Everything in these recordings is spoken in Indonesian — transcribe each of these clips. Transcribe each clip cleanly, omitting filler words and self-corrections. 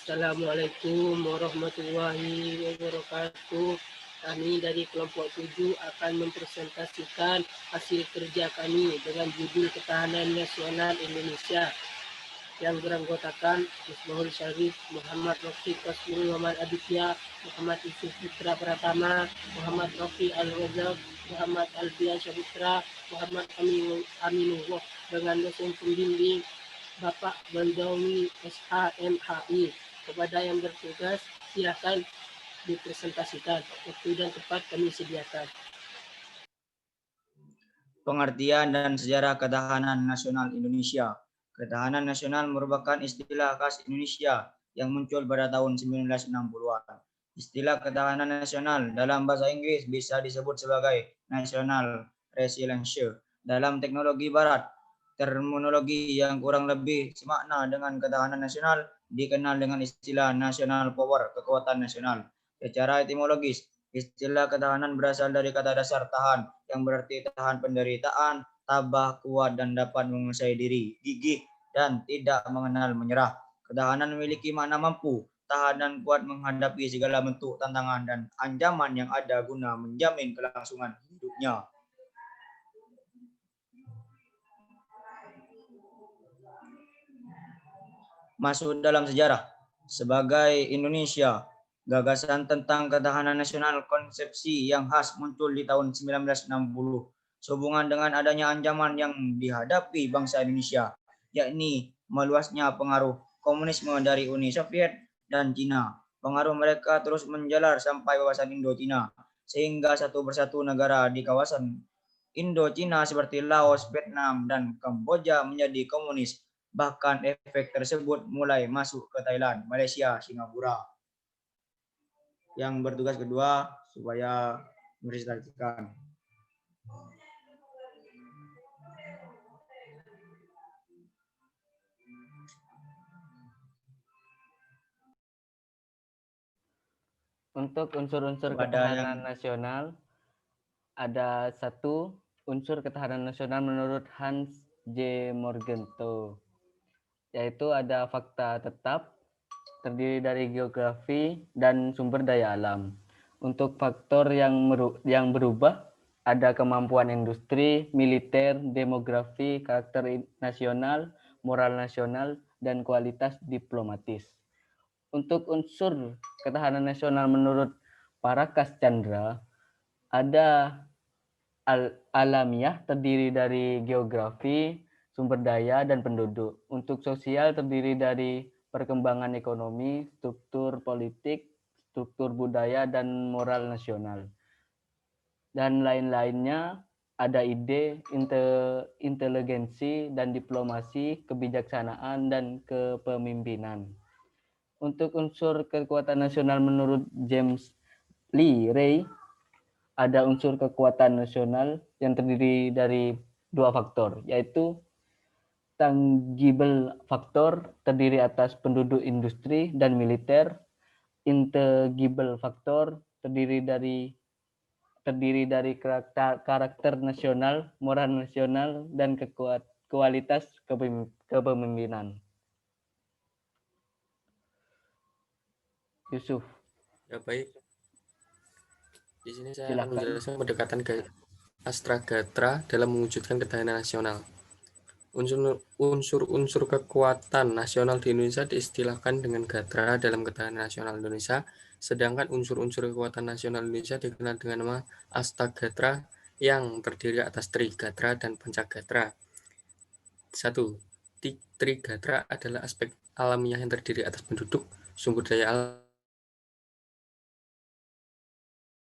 Assalamualaikum warahmatullahi wabarakatuh. Kami dari kelompok 7 akan mempresentasikan hasil kerja kami dengan judul Ketahanan Nasional Indonesia yang beranggotakan Misbahul Syarif, Muhammad Rafiq Kasmul, Muhammad Aditya, Muhammad Yusuf Putra Pratama, Muhammad Rafi Al-Wazab, Muhammad Alfian Syahputra, Muhammad Aminullah dengan dosen pembimbing Bapak Bandawi SHMHI. Kepada yang bertugas, silakan dipresentasikan. Waktu dan tempat kami sediakan. Pengertian dan sejarah ketahanan nasional Indonesia. Ketahanan nasional merupakan istilah khas Indonesia yang muncul pada tahun 1960-an. Istilah ketahanan nasional dalam bahasa Inggris bisa disebut sebagai national resilience. Dalam teknologi barat, terminologi yang kurang lebih semakna dengan ketahanan nasional dikenal dengan istilah national power, kekuatan nasional. Secara etimologis, istilah ketahanan berasal dari kata dasar tahan, yang berarti tahan penderitaan, tabah, kuat, dan dapat menguasai diri, gigih, dan tidak mengenal menyerah. Ketahanan memiliki makna mampu, tahan dan kuat menghadapi segala bentuk tantangan dan ancaman yang ada guna menjamin kelangsungan hidupnya. Masuk dalam sejarah. Sebagai Indonesia, gagasan tentang ketahanan nasional konsepsi yang khas muncul di tahun 1960 sehubungan dengan adanya ancaman yang dihadapi bangsa Indonesia, yakni meluasnya pengaruh komunisme dari Uni Soviet dan Cina. Pengaruh mereka terus menjalar sampai kawasan Indochina, sehingga satu persatu negara di kawasan Indochina seperti Laos, Vietnam, dan Kamboja menjadi komunis. Bahkan efek tersebut mulai masuk ke Thailand, Malaysia, Singapura. Yang bertugas kedua supaya mempresentasikan. Untuk unsur-unsur ketahanan nasional, ada satu unsur ketahanan nasional menurut Hans J. Morgenthau, yaitu ada fakta tetap, terdiri dari geografi dan sumber daya alam. Untuk faktor yang berubah, ada kemampuan industri, militer, demografi, karakter nasional, moral nasional, dan kualitas diplomatis. Untuk unsur ketahanan nasional menurut Parakas Chandra, ada alamiah terdiri dari geografi, sumber daya, dan penduduk. Untuk sosial terdiri dari perkembangan ekonomi, struktur politik, struktur budaya, dan moral nasional. Dan lain-lainnya ada ide, inteligensi, dan diplomasi, kebijaksanaan, dan kepemimpinan. Untuk unsur kekuatan nasional menurut James Lee Ray, ada unsur kekuatan nasional yang terdiri dari dua faktor, yaitu tangible faktor terdiri atas penduduk industri dan militer, intangible faktor terdiri dari karakter nasional, moral nasional, dan kualitas kepemimpinan. Yusuf. Ya baik. Di sini saya Silakan. akan menjelaskan pendekatan Astragatra dalam mewujudkan ketahanan nasional. Unsur-unsur kekuatan nasional di Indonesia diistilahkan dengan Gatra dalam ketahanan nasional Indonesia, sedangkan unsur-unsur kekuatan nasional Indonesia dikenal dengan nama Astagatra yang terdiri atas Trigatra dan Pancagatra. 1. Trigatra adalah aspek alamiah yang terdiri atas penduduk, sumber daya alam,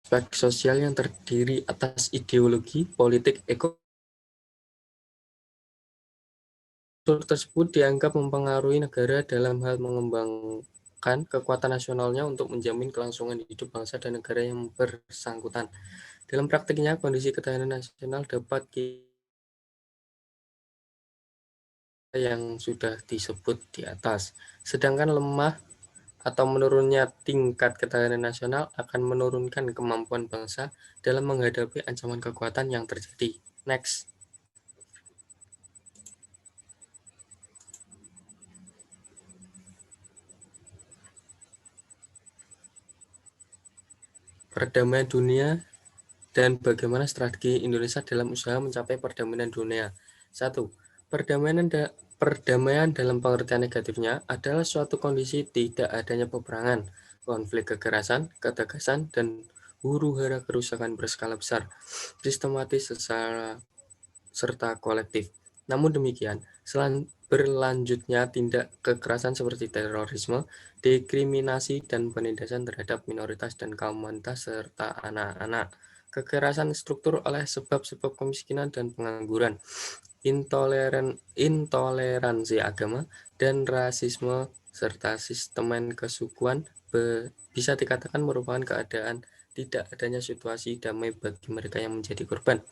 aspek sosial yang terdiri atas ideologi, politik, ekonomi. Unsur tersebut dianggap mempengaruhi negara dalam hal mengembangkan kekuatan nasionalnya untuk menjamin kelangsungan hidup bangsa dan negara yang bersangkutan. Dalam praktiknya, kondisi ketahanan nasional dapat yang sudah disebut di atas. Sedangkan lemah atau menurunnya tingkat ketahanan nasional akan menurunkan kemampuan bangsa dalam menghadapi ancaman kekuatan yang terjadi. Next. perdamaian dunia dan bagaimana strategi Indonesia dalam usaha mencapai perdamaian dunia. 1. Perdamaian dalam pengertian negatifnya adalah suatu kondisi tidak adanya peperangan, konflik kekerasan, ketegasan, dan huru-hara kerusakan berskala besar, sistematis serta kolektif. Namun demikian, berlanjutnya tindak kekerasan seperti terorisme, diskriminasi, dan penindasan terhadap minoritas dan kaum wanita serta anak-anak, kekerasan struktur oleh sebab-sebab kemiskinan dan pengangguran, intoleransi agama, dan rasisme, serta sistem kesukuan bisa dikatakan merupakan keadaan tidak adanya situasi damai bagi mereka yang menjadi korban.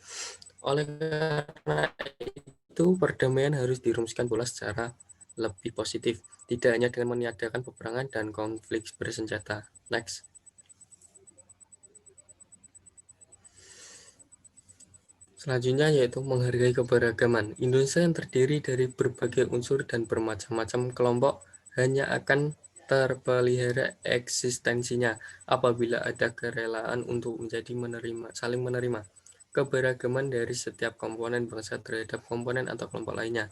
Oleh karena itu, perdamaian harus dirumuskan pula secara lebih positif, tidak hanya dengan meniadakan peperangan dan konflik bersenjata. Next. Selanjutnya yaitu menghargai keberagaman. Indonesia yang terdiri dari berbagai unsur dan bermacam-macam kelompok hanya akan terpelihara eksistensinya apabila ada kerelaan untuk saling menerima keberagaman dari setiap komponen bangsa terhadap komponen atau kelompok lainnya.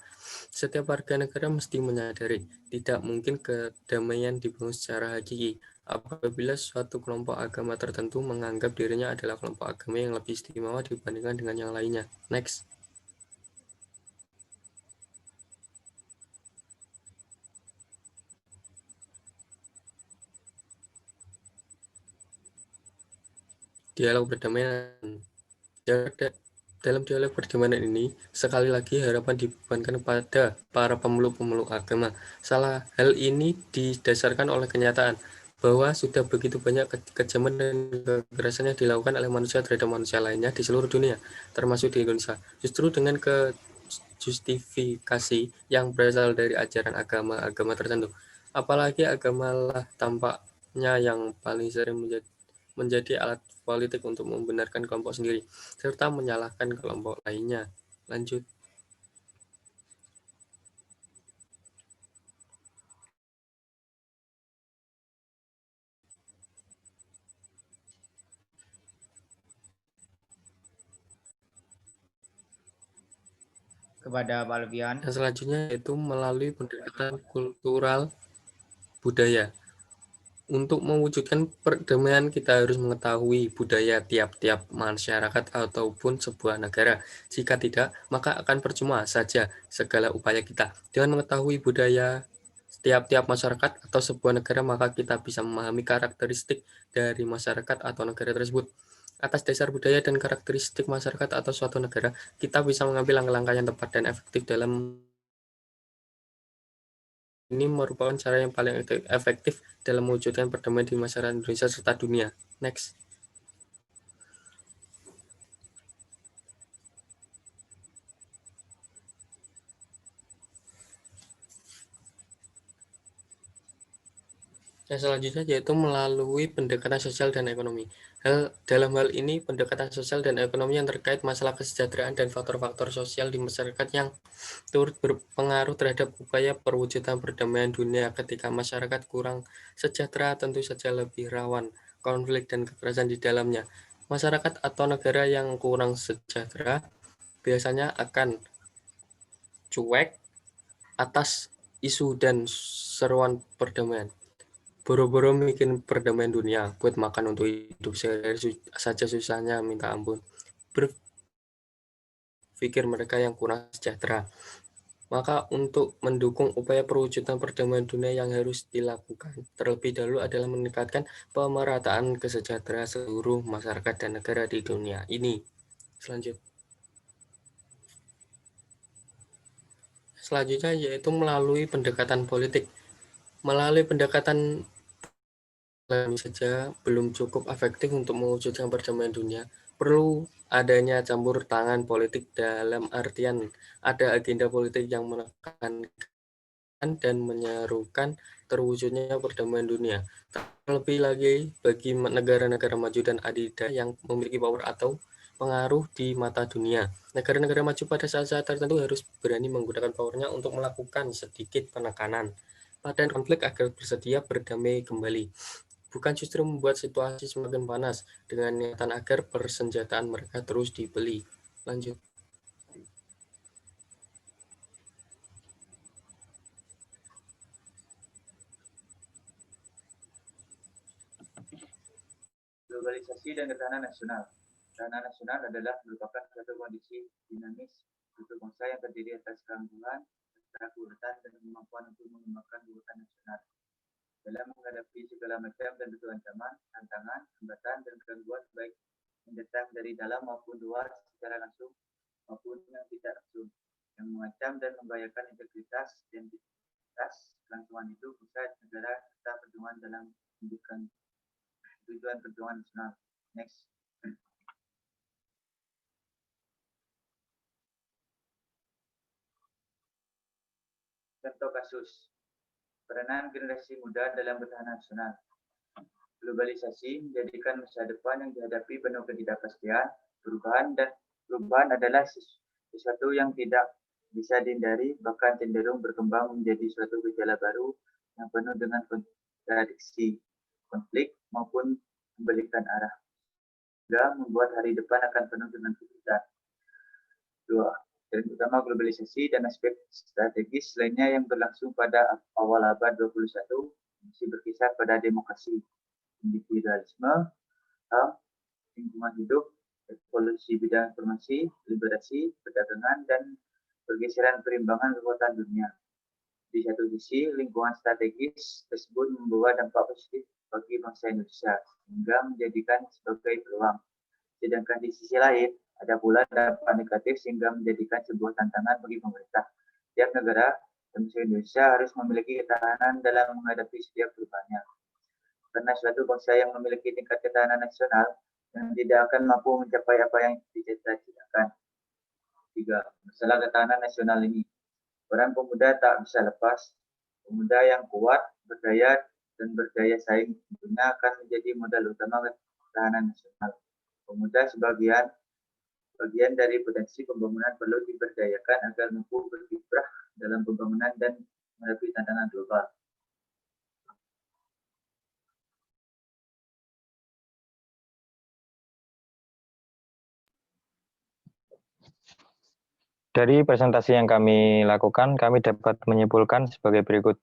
Setiap warga negara mesti menyadari tidak mungkin kedamaian dibangun secara hakiki apabila suatu kelompok agama tertentu menganggap dirinya adalah kelompok agama yang lebih istimewa dibandingkan dengan yang lainnya. Next. Dialog perdamaian. Dalam dialog perdamaian ini, sekali lagi harapan dibebankan pada para pemeluk-pemeluk agama. Salah hal ini didasarkan oleh kenyataan bahwa sudah begitu banyak kekejaman dan kekerasan yang dilakukan oleh manusia terhadap manusia lainnya di seluruh dunia, termasuk di Indonesia. Justru dengan justifikasi yang berasal dari ajaran agama tertentu. Apalagi agamalah tampaknya yang paling sering menjadi alat politik untuk membenarkan kelompok sendiri, serta menyalahkan kelompok lainnya. Lanjut. Kepada Pak Alfian. Dan selanjutnya yaitu melalui pendekatan kultural budaya. Untuk mewujudkan perdamaian, kita harus mengetahui budaya tiap-tiap masyarakat ataupun sebuah negara. Jika tidak, maka akan percuma saja segala upaya kita. Dengan mengetahui budaya tiap-tiap masyarakat atau sebuah negara, maka kita bisa memahami karakteristik dari masyarakat atau negara tersebut. Atas dasar budaya dan karakteristik masyarakat atau suatu negara, kita bisa mengambil langkah-langkah yang tepat dan efektif dalam ini merupakan cara yang paling efektif dalam mewujudkan perdamaian di masyarakat Indonesia serta dunia. Next. Yang selanjutnya yaitu melalui pendekatan sosial dan ekonomi. Dalam hal ini, pendekatan sosial dan ekonomi yang terkait masalah kesejahteraan dan faktor-faktor sosial di masyarakat yang turut berpengaruh terhadap upaya perwujudan perdamaian dunia. Ketika masyarakat kurang sejahtera, tentu saja lebih rawan konflik dan kekerasan di dalamnya. Masyarakat atau negara yang kurang sejahtera biasanya akan cuek atas isu dan seruan perdamaian. Boro-boro bikin perdamaian dunia buat makan untuk hidup sehari saja susahnya minta ampun. Berpikir mereka yang kurang sejahtera. Maka untuk mendukung upaya perwujudan perdamaian dunia yang harus dilakukan terlebih dahulu adalah meningkatkan pemerataan kesejahteraan seluruh masyarakat dan negara di dunia ini. Selanjutnya yaitu melalui pendekatan politik. Melalui pendekatan saja belum cukup efektif untuk mewujudkan perdamaian dunia. Perlu adanya campur tangan politik dalam artian ada agenda politik yang menekan dan menyerukan terwujudnya perdamaian dunia. Terlebih lagi bagi negara-negara maju dan adidaya yang memiliki power atau pengaruh di mata dunia. Negara-negara maju pada saat-saat tertentu harus berani menggunakan powernya untuk melakukan sedikit penekanan pada konflik agar bersedia berdamai kembali. bukan justru membuat situasi semakin panas dengan niatan agar persenjataan mereka terus dibeli. Lanjut. Globalisasi dan ketahanan nasional. Ketahanan nasional adalah merupakan suatu kondisi dinamis untuk bangsa yang terdiri atas keangguran, kekuatan, dan kemampuan untuk mengembangkan kekuatan nasional. Dalam menghadapi segala macam dan bentuk ancaman, tantangan, hambatan, dan gangguan baik yang datang dari dalam maupun luar secara langsung maupun yang tidak langsung, yang mengancam dan membahayakan integritas, identitas, kelangsungan hidup, bangsa, negara, serta perjuangan dalam mewujudkan tujuan perjuangan nasional. Next. Contoh kasus. Peranan generasi muda dalam ketahanan nasional. Globalisasi menjadikan masa depan yang dihadapi penuh ketidakpastian, perubahan adalah sesuatu yang tidak bisa dihindari, bahkan cenderung berkembang menjadi suatu gejala baru yang penuh dengan kontradiksi, konflik, maupun membalikan arah. Juga membuat hari depan akan penuh dengan kesulitan. 2. Trend utama globalisasi dan aspek strategis lainnya yang berlangsung pada awal abad 21 masih berkisar pada demokrasi, individualisme, HAM, lingkungan hidup, evolusi bidang informasi, liberasi, perdagangan, dan pergeseran perimbangan kekuatan dunia. Di satu sisi, lingkungan strategis tersebut membawa dampak positif bagi bangsa Indonesia, sehingga menjadikan sebagai peluang. Sedangkan di sisi lain, ada pula dampak negatif sehingga menjadikan sebuah tantangan bagi pemerintah. Setiap negara, termasuk Indonesia, harus memiliki ketahanan dalam menghadapi setiap perubahannya. Karena suatu bangsa yang memiliki tingkat ketahanan nasional yang tidak akan mampu mencapai apa yang dicita-citakan. 3. Masalah ketahanan nasional ini. Peran pemuda tak bisa lepas. Pemuda yang kuat, berdaya, dan berdaya saing tentunya akan menjadi modal utama ketahanan nasional. Pemuda sebagian bagian dari potensi pembangunan perlu diberdayakan agar mampu berkiprah dalam pembangunan dan menghadapi tantangan global. Dari presentasi yang kami lakukan, kami dapat menyimpulkan sebagai berikut.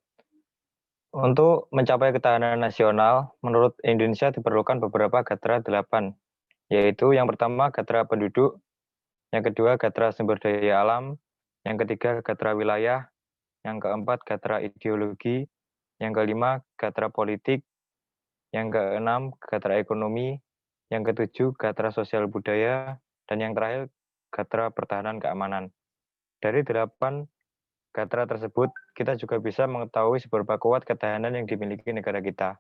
Untuk mencapai ketahanan nasional, menurut Indonesia diperlukan beberapa gatra 8, yaitu yang pertama gatra penduduk, yang kedua gatra sumber daya alam, yang ketiga gatra wilayah, yang keempat gatra ideologi, yang kelima gatra politik, yang keenam gatra ekonomi, yang ketujuh gatra sosial budaya, dan yang terakhir gatra pertahanan keamanan. Dari 8 gatra tersebut, kita juga bisa mengetahui seberapa kuat ketahanan yang dimiliki negara kita.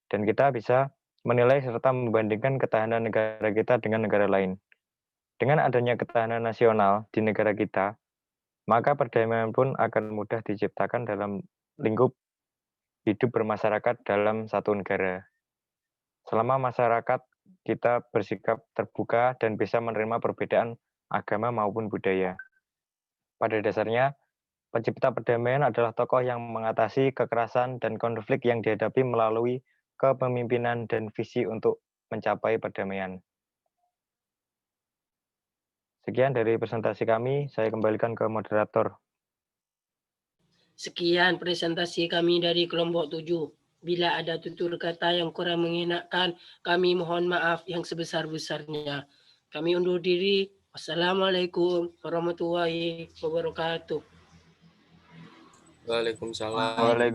Dan kita bisa menilai serta membandingkan ketahanan negara kita dengan negara lain. Dengan adanya ketahanan nasional di negara kita, maka perdamaian pun akan mudah diciptakan dalam lingkup hidup bermasyarakat dalam satu negara. Selama masyarakat kita bersikap terbuka dan bisa menerima perbedaan agama maupun budaya. Pada dasarnya, pencipta perdamaian adalah tokoh yang mengatasi kekerasan dan konflik yang dihadapi melalui kepemimpinan dan visi untuk mencapai perdamaian. Sekian dari presentasi kami, saya kembalikan ke moderator. Sekian presentasi kami dari kelompok 7. Bila ada tutur kata yang kurang mengenakan, kami mohon maaf yang sebesar-besarnya. Kami undur diri. Wassalamualaikum warahmatullahi wabarakatuh. Waalaikumsalam. Waalaikumsalam.